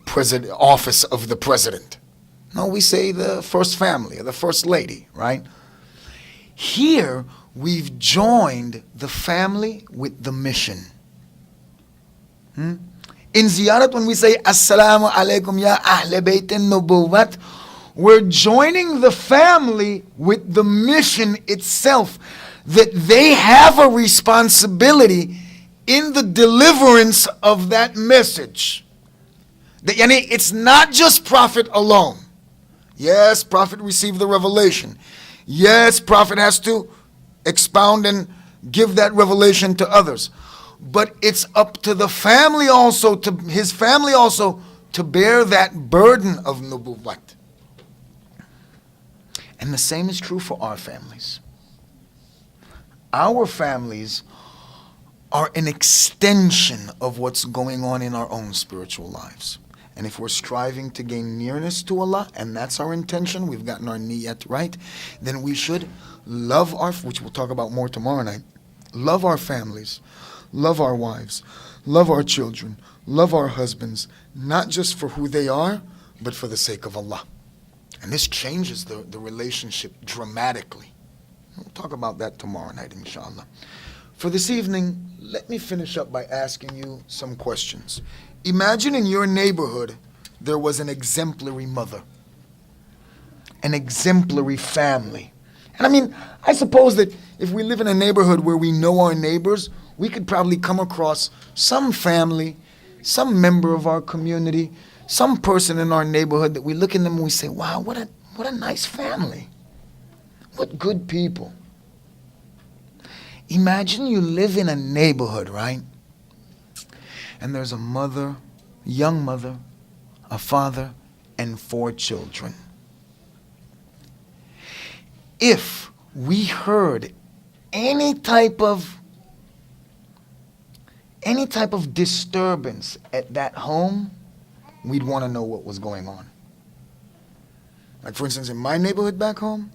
president, office of the president. No, we say the first family or the first lady, right? Here, we've joined the family with the mission. In ziyarat, when we say Assalamu alaikum ya ahle baytin nubuwat, we're joining the family with the mission itself, that they have a responsibility in the deliverance of that message. It's not just Prophet alone. Yes, Prophet received the revelation. Yes, Prophet has to expound and give that revelation to others. But it's up to the family also, to his family also, to bear that burden of nubuwwat. And the same is true for our families. Our families are an extension of what's going on in our own spiritual lives. And if we're striving to gain nearness to Allah, and that's our intention, we've gotten our niyat right, then we should love which we'll talk about more tomorrow night, love our families, love our wives, love our children, love our husbands, not just for who they are, but for the sake of Allah. And this changes the relationship dramatically. We'll talk about that tomorrow night, inshallah. For this evening, let me finish up by asking you some questions. Imagine in your neighborhood there was an exemplary mother, an exemplary family. And I suppose that if we live in a neighborhood where we know our neighbors, we could probably come across some family, some member of our community, some person in our neighborhood that we look at them and we say, wow, what a nice family. What good people. Imagine you live in a neighborhood, right? And there's a mother, young mother, a father, and 4 children. If we heard any type of disturbance at that home, we'd want to know what was going on. Like, for instance, in my neighborhood back home,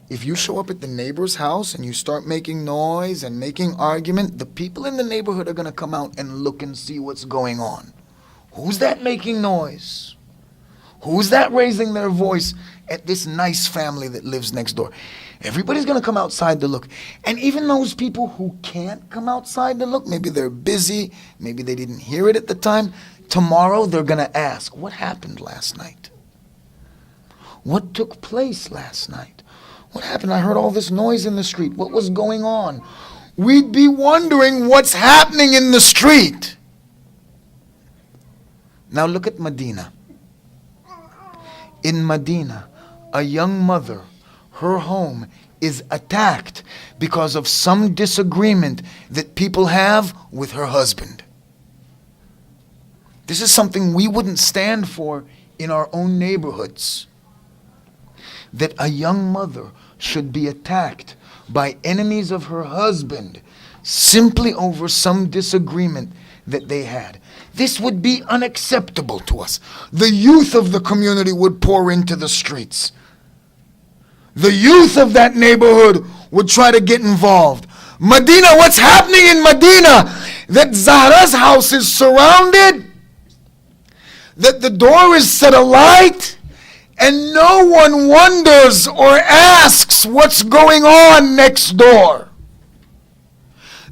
if you show up at the neighbor's house and you start making noise and making argument, the people in the neighborhood are going to come out and look and see what's going on. Who's that making noise? Who's that raising their voice at this nice family that lives next door? Everybody's going to come outside to look. And even those people who can't come outside to look, maybe they're busy, maybe they didn't hear it at the time, tomorrow they're going to ask, what happened last night? What took place last night? What happened? I heard all this noise in the street. What was going on? We'd be wondering what's happening in the street. Now look at Medina. In Medina, a young mother, her home is attacked because of some disagreement that people have with her husband. This is something we wouldn't stand for in our own neighborhoods. That a young mother should be attacked by enemies of her husband simply over some disagreement that they had. This would be unacceptable to us. The youth of the community would pour into the streets. The youth of that neighborhood would try to get involved. Medina, what's happening in Medina? That Zahra's house is surrounded, that the door is set alight, and no one wonders or asks what's going on next door.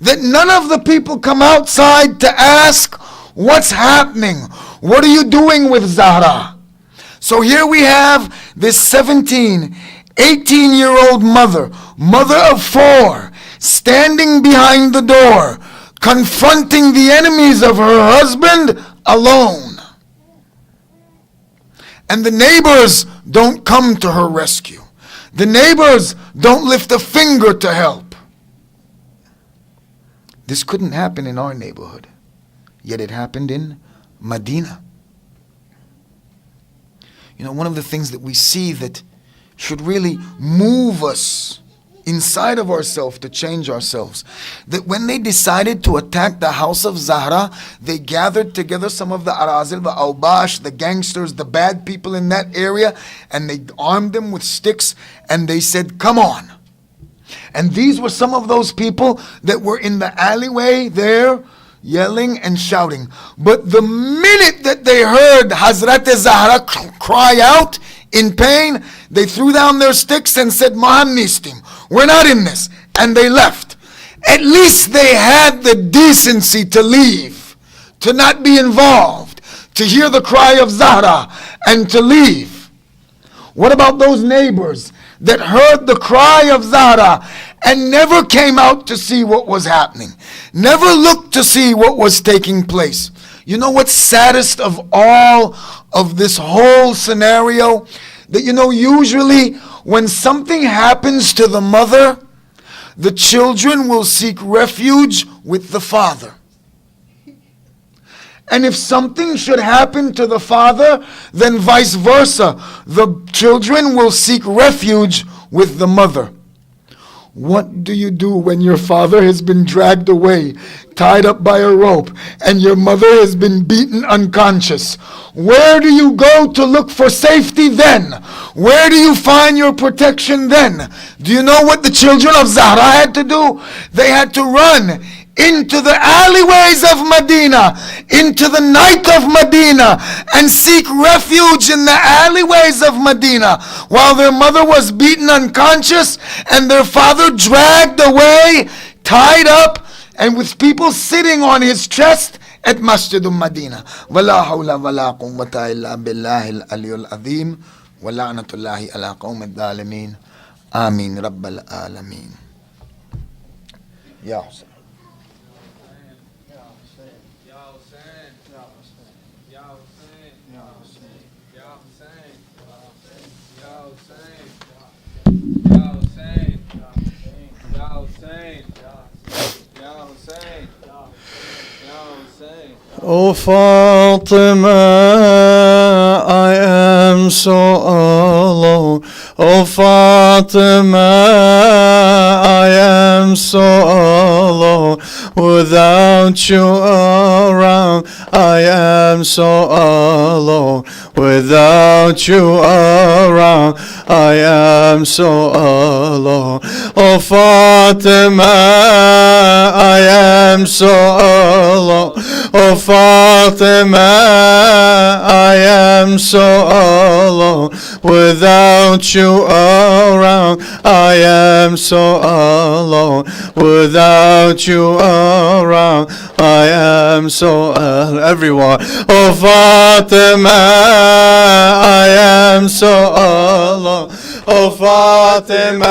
That none of the people come outside to ask what's happening. What are you doing with Zahra? So here we have this 17, 18-year-old mother of 4, standing behind the door, confronting the enemies of her husband alone. And the neighbors don't come to her rescue. The neighbors don't lift a finger to help. This couldn't happen in our neighborhood, yet it happened in Medina. You know, one of the things that we see that should really move us inside of ourselves to change ourselves, that when they decided to attack the house of Zahra, they gathered together some of the Arazil, the Awbash, the gangsters, the bad people in that area, and they armed them with sticks, and they said, come on. And these were some of those people that were in the alleyway there, yelling and shouting. But the minute that they heard Hazrat Zahra cry out in pain, they threw down their sticks and said, Mahamnistim, we're not in this. And they left. At least they had the decency to leave, to not be involved, to hear the cry of Zahra and to leave. What about those neighbors that heard the cry of Zahra and never came out to see what was happening, never looked to see what was taking place? You know what's saddest of all of this whole scenario? That, you know, usually when something happens to the mother, the children will seek refuge with the father. And if something should happen to the father, then vice versa. The children will seek refuge with the mother. What do you do when your father has been dragged away, tied up by a rope, and your mother has been beaten unconscious? Where do you go to look for safety then? Where do you find your protection then? Do you know what the children of Zahra had to do? They had to run into the alleyways of Medina, into the night of Medina, and seek refuge in the alleyways of Medina, while their mother was beaten unconscious and their father dragged away, tied up, and with people sitting on his chest at Masjid Medina. Wala hawla wala quwwata illa billahi al-aliyyul azim wa la'natullahi ala qawmi dhalimin. Amin rabbal alamin. Ya Hussein. Oh Fatima, I am so alone. Oh Fatima, I am so alone. Without you around, I am so alone. Without you around, I am so alone. Oh Fatima, I am so alone. Oh Fatima, I am so alone. Without you around, I am so alone. Without you around, I am so alone. Everyone. Oh Fatima, I am so alone. Oh Fatima,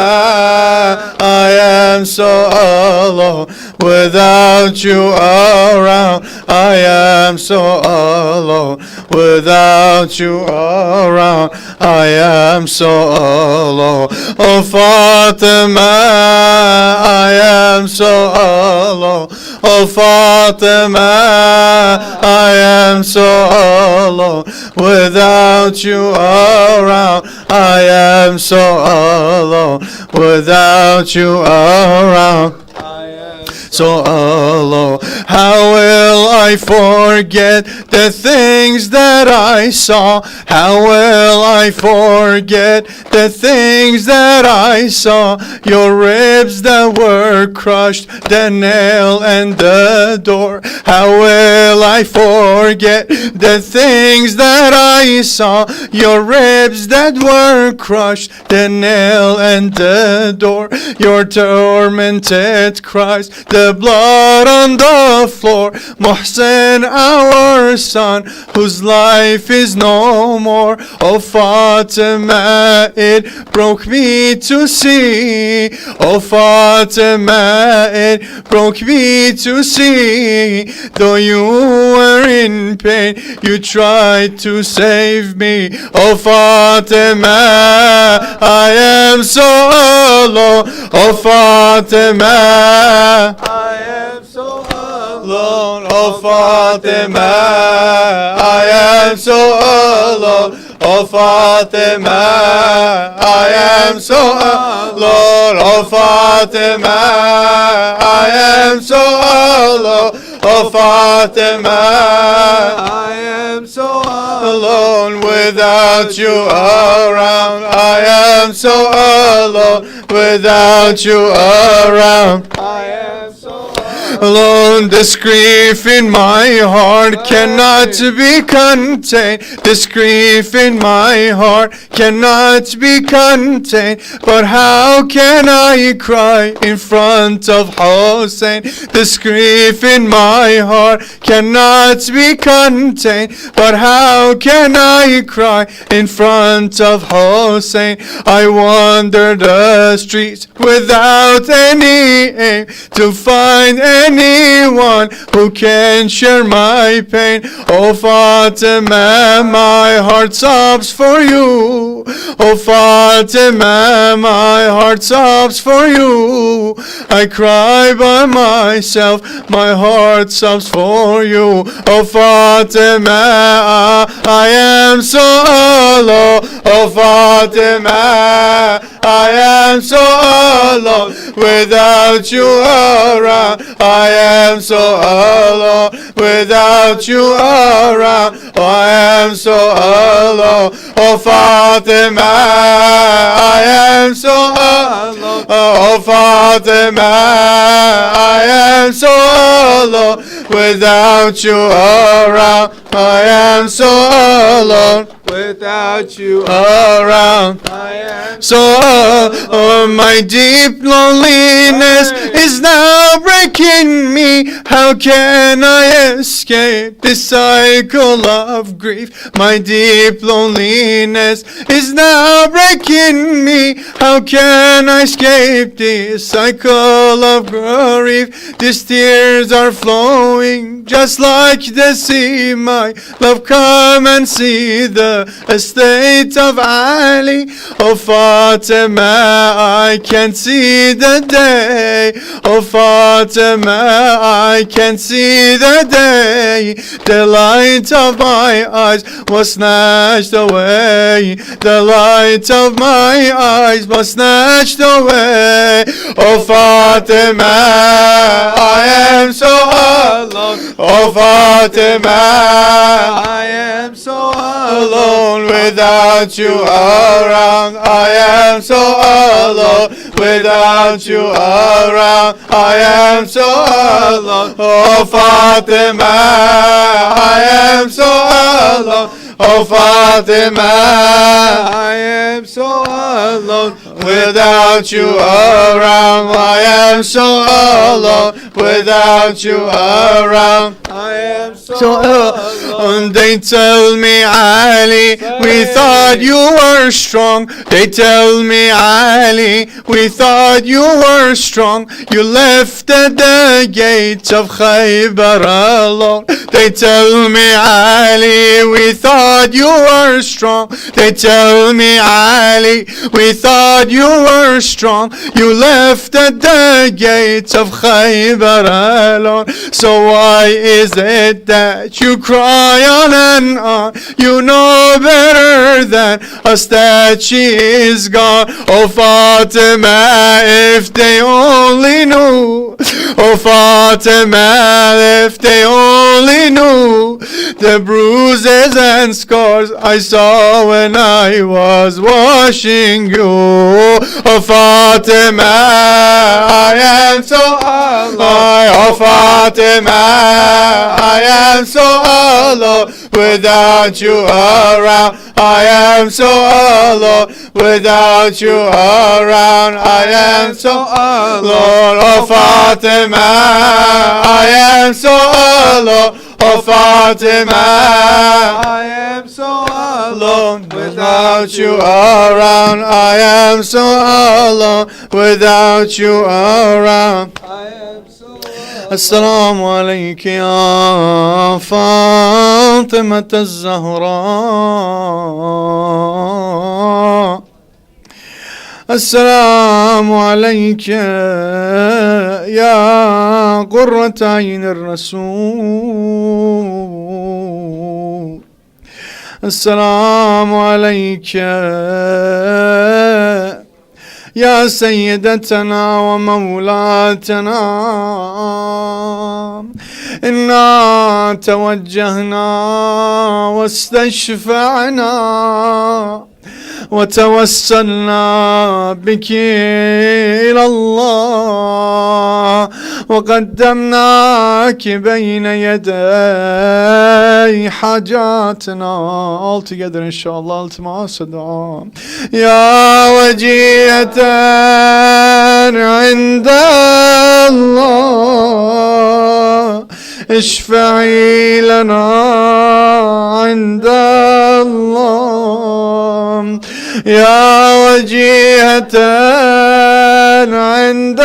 I am so alone. Without you around, I am so alone. Without you around, I am so alone. Oh Fatima, I am so alone. Oh Fatima, I am so alone. Without you around, I am so alone. Without you around, so alone. How will I forget the things that I saw? How will I forget the things that I saw? Your ribs that were crushed, the nail and the door. How will I forget the things that I saw? Your ribs that were crushed, the nail and the door. Your tormented cries, the blood on the floor. Muhsin, our son, whose life is no more. Oh Fatima, it broke me to see. Oh Fatima, it broke me to see. Though you were in pain, you tried to save me. Oh Fatima, I am so alone. Oh Fatima, I am so alone. Oh Fatima, I am so alone. Oh Fatima, I am so alone. Oh Fatima, I am so alone. Oh Fatima, I am so alone without you around. I am so alone without you around. I am so alone. This grief in my heart cannot be contained. This grief in my heart cannot be contained. But how can I cry in front of Hussein? This grief in my heart cannot be contained. But how can I cry in front of Hussein? I wander the streets without any aim to find anyone who can share my pain. Oh Fatima, my heart sobs for you. Oh Fatima, my heart sobs for you. I cry by myself, my heart sobs for you. Oh Fatima, I am so alone. Oh Fatima, I am so alone without you around. I am so alone without you around. I am so alone. Oh Fatima, I am so alone. Oh Fatima, I am so alone without you around. I am so alone without you around. I am so alone. My deep loneliness is now breaking me. How can I escape this cycle of grief? My deep loneliness is now breaking me. How can I escape this cycle of grief? These tears are flowing just like the sea. My love, come and see the estate of Ali. Oh Fatima, I can't see the day. Oh Fatima, I can't see the day. The light of my eyes was snatched away. The light of my eyes was snatched away. Oh Fatima, I am so alone. Oh Fatima, I am so alone without you around. I am so alone without you around. I am so alone. Oh Fatima, I am so alone. Oh Fatima, I am so alone without you around. I am so alone without you around. I am so alone. They tell me, Ali, we thought you were strong. They tell me, Ali, we thought you were strong. You left at the gates of Khaybar alone. They tell me, Ali, we thought thought you were strong. They tell me, Ali, we thought you were strong. You left at the gates of Khaybar alone. So why is it that you cry on and on? You know better than us that she is gone. Oh Fatima, if they only knew. Oh Fatima, if they only knew the bruises and scars I saw when I was washing you. Oh Fatima, I am so alone. Oh Fatima, I am so alone without you around. I am so alone without you around. I am so alone. Oh Fatima, I am so alone. Oh Fatima, I am so alone without you around. I am so alone without you around. السلام عليك يا فاطمة الزهراء. السلام عليك يا قرة عين الرسول. السلام عليك يا سيدتنا ومولاتنا. إنا توجهنا واستشفعنا وتوسلنا بك إلى الله وقدمناك بين يدي حاجاتنا. All together إن شاء الله التماس الدعاء. يا وجيهة عند الله اشفعي لنا عند الله. يا وجيهة عند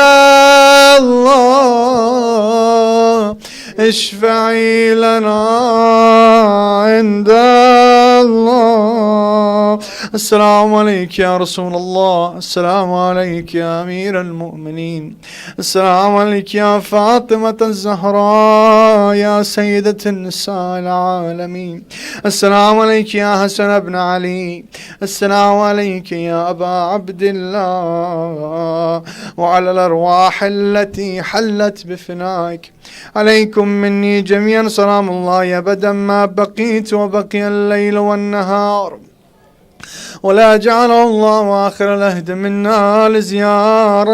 الله اشفعي لنا عند الله. السلام عليك يا رسول الله. السلام عليك يا أمير المؤمنين. السلام عليك يا فاطمة الزهراء يا سيدة النساء العالمين. السلام عليك يا حسن بن علي. السلام عليك يا أبا عبد الله وعلى الأرواح التي حلت بفنائك. عليكم مني جميعا سلام الله أبدا ما بقيت وبقي الليل والنهار، ولا جعل الله آخر العهد منا لزيارة